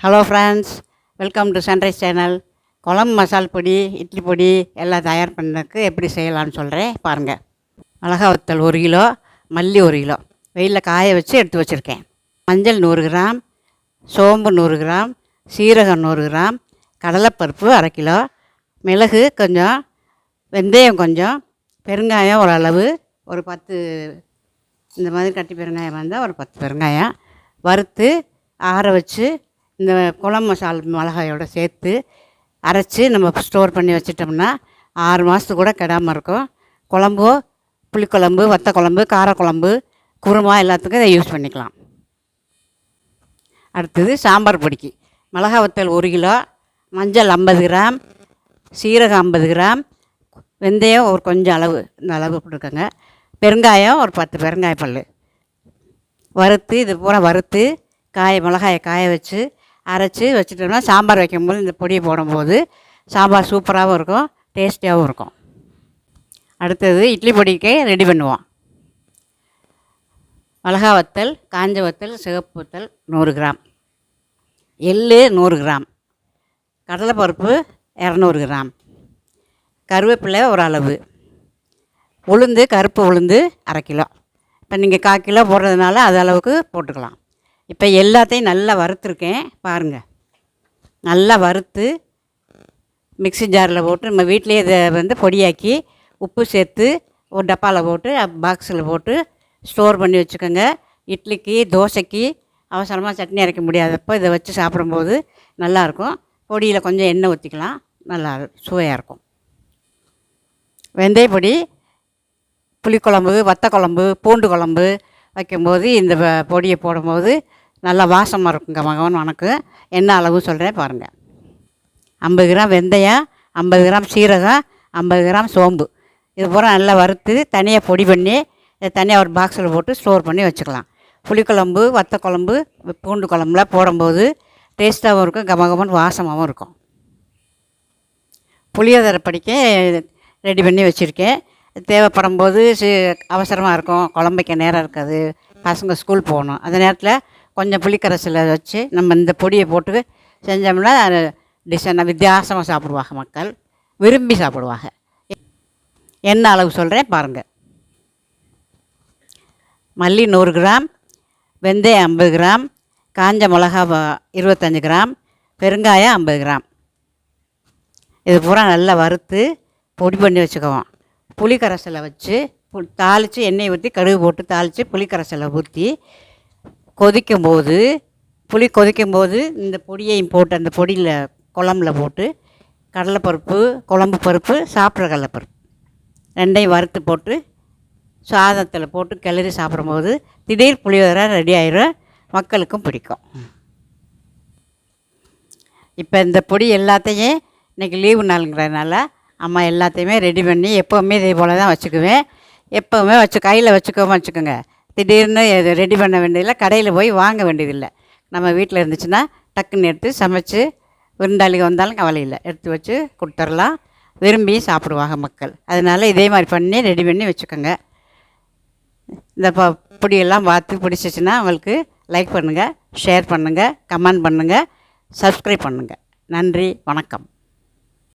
Hello friends, welcome to sunrise channel. குழம்பு மசால் பொடி, இட்லி பொடி எல்லாம் தயார் பண்ணுறதுக்கு எப்படி செய்யலாம்னு சொல்கிறேன் பாருங்கள். மிளகா வத்தல் 1 கிலோ, மல்லி 1 கிலோ வெயிலில் காய வச்சு எடுத்து வச்சுருக்கேன். மஞ்சள் 100 கிராம், சோம்பு 100 கிராம், சீரகம் 100 கிராம், கடலைப்பருப்பு 1/2 கிலோ, மிளகு கொஞ்சம், வெந்தயம் கொஞ்சம், பெருங்காயம் ஓரளவு ஒரு 10, இந்த மாதிரி கட்டி பெருங்காயம் வந்தால் ஒரு 10 பெருங்காயம் வறுத்து ஆற வச்சு இந்த குழம்பு மசால் மிளகாயோடு சேர்த்து அரைச்சி நம்ம ஸ்டோர் பண்ணி வச்சிட்டோம்னா 6 மாதத்துக்கு கூட கெடாமல் இருக்கும். குழம்போ, புளிக்குழம்பு, வத்த குழம்பு, காரக்குழம்பு, குருமா எல்லாத்துக்கும் இதை யூஸ் பண்ணிக்கலாம். அடுத்தது சாம்பார் பொடிக்கு மிளகா வத்தல் 1 கிலோ, மஞ்சள் 50 கிராம், சீரகம் 50 கிராம், வெந்தயம் ஒரு கொஞ்சம் அளவு, இந்த அளவு போட்டுக்கோங்க. பெருங்காயம் ஒரு 10 பெருங்காய பல் வறுத்து, இது பூரா வறுத்து மிளகாயை காய வச்சு அரைச்சி வச்சுட்டோம்னா சாம்பார் வைக்கும்போது இந்த பொடியை போடும்போது சாம்பார் சூப்பராகவும் இருக்கும், டேஸ்டியாகவும் இருக்கும். அடுத்தது இட்லி பொடிக்கு ரெடி பண்ணுவோம். மிளகா வத்தல், காஞ்ச வத்தல், சிவப்பு வத்தல் 100 கிராம், எள்ளு 100 கிராம், கடலைப்பருப்பு 200 கிராம், கருவேப்பிலை ஒரு அளவு, உளுந்து, கருப்பு உளுந்து 1/2 கிலோ. இப்போ நீங்கள் 1/4 கிலோ போடுறதுனால அது அளவுக்கு போட்டுக்கலாம். இப்போ எல்லாத்தையும் நல்லா வறுத்துருக்கேன் பாருங்கள். நல்லா வறுத்து மிக்ஸி ஜாரில் போட்டு நம்ம வீட்டிலே இதை பொடியாக்கி உப்பு சேர்த்து ஒரு டப்பாவில் போட்டு பாக்ஸில் போட்டு ஸ்டோர் பண்ணி வச்சுக்கோங்க. இட்லிக்கு, தோசைக்கு அவசரமாக சட்னி அரைக்க முடியாதப்போ இதை வச்சு சாப்பிடும்போது நல்லாயிருக்கும். பொடியில் கொஞ்சம் எண்ணெய் ஊற்றிக்கலாம், நல்லா சுவையாக இருக்கும். வெந்தய பொடி புளிக்குழம்பு, வத்த குழம்பு, பூண்டு குழம்பு வைக்கும்போது இந்த பொடியை போடும்போது நல்லா வாசமாக இருக்குங்க, மகன் உனக்கு. என்ன அளவு சொல்கிறேன் பாருங்கள். 50 கிராம் வெந்தயம், 50 கிராம் சீரகம், 50 கிராம் சோம்பு, இது பூரா நல்லா வறுத்து தனியாக பொடி பண்ணி தனியாக ஒரு பாக்ஸில் போட்டு ஸ்டோர் பண்ணி வச்சுக்கலாம். புளிக்குழம்பு, வத்த குழம்பு, பூண்டு குழம்புலாம் போடும்போது டேஸ்ட்டாகவும் இருக்கும், கமகமன்னு வாசமாகவும் இருக்கும். புளியோதரை படிக்க ரெடி பண்ணி வச்சுருக்கேன். தேவைப்படும் போது அவசரமாக இருக்கும், குழம்பைக்க நேரம் இருக்காது, பசங்க ஸ்கூல் போகணும், அந்த நேரத்தில் கொஞ்சம் புளிக்கரைசலை வச்சு நம்ம இந்த பொடியை போட்டு செஞ்சோம்னா டிசைனாக வித்தியாசமாக சாப்பிடுவாங்க, மக்கள் விரும்பி சாப்பிடுவாங்க. என்ன அளவு சொல்கிறேன் பாருங்கள். மல்லி 100 கிராம், வெந்தயம் 50 கிராம், காஞ்ச மிளகா 25 கிராம், பெருங்காயம் 50 கிராம், இது பூரா நல்லா வறுத்து பொடி பண்ணி வச்சுக்குவோம். புளிக்கரைசலை வச்சு தாளித்து எண்ணெய் ஊற்றி கடுகு போட்டு தாளித்து புளிக்கரைசலை ஊற்றி கொதிக்கும்போது கொதிக்கும்போது இந்த பொடியையும் போட்டு அந்த பொடியில் குழம்புல போட்டு கடலைப்பருப்பு, குழம்பு பருப்பு, சாப்பிட்ற கடலைப்பருப்பு ரெண்டையும் வறுத்து போட்டு சாதத்தில் போட்டு கிளறி சாப்பிடும்போது திடீர் புளியோதரை ரெடி ஆயிடும், மக்களுக்கும் பிடிக்கும். இப்போ இந்த பொடி எல்லாத்தையும் இன்றைக்கி லீவு நாளுங்கிறதுனால அம்மா எல்லாத்தையுமே ரெடி பண்ணி எப்போவுமே இதே போல் தான் வச்சுக்குவேன். எப்போவுமே கையில் வச்சுக்கோங்க. திடீர்னு இது ரெடி பண்ண வேண்டியதில்லை, கடையில் போய் வாங்க வேண்டியதில்லை. நம்ம வீட்டில் இருந்துச்சுன்னா டக்குன்னு எடுத்து சமைச்சு விருந்தாளிக்கு வந்தாலும் கவலை இல்லை, எடுத்து வச்சு கொடுத்துர்லாம், விரும்பி சாப்பிடுவாங்க மக்கள். அதனால் இதே மாதிரி பண்ணி ரெடி பண்ணி வச்சுக்கோங்க. இந்த பொடியெல்லாம் பார்த்து பிடிச்சிச்சின்னா அவங்களுக்கு லைக் பண்ணுங்கள், ஷேர் பண்ணுங்கள், கமெண்ட் பண்ணுங்கள், சப்ஸ்கிரைப் பண்ணுங்கள். நன்றி, வணக்கம்.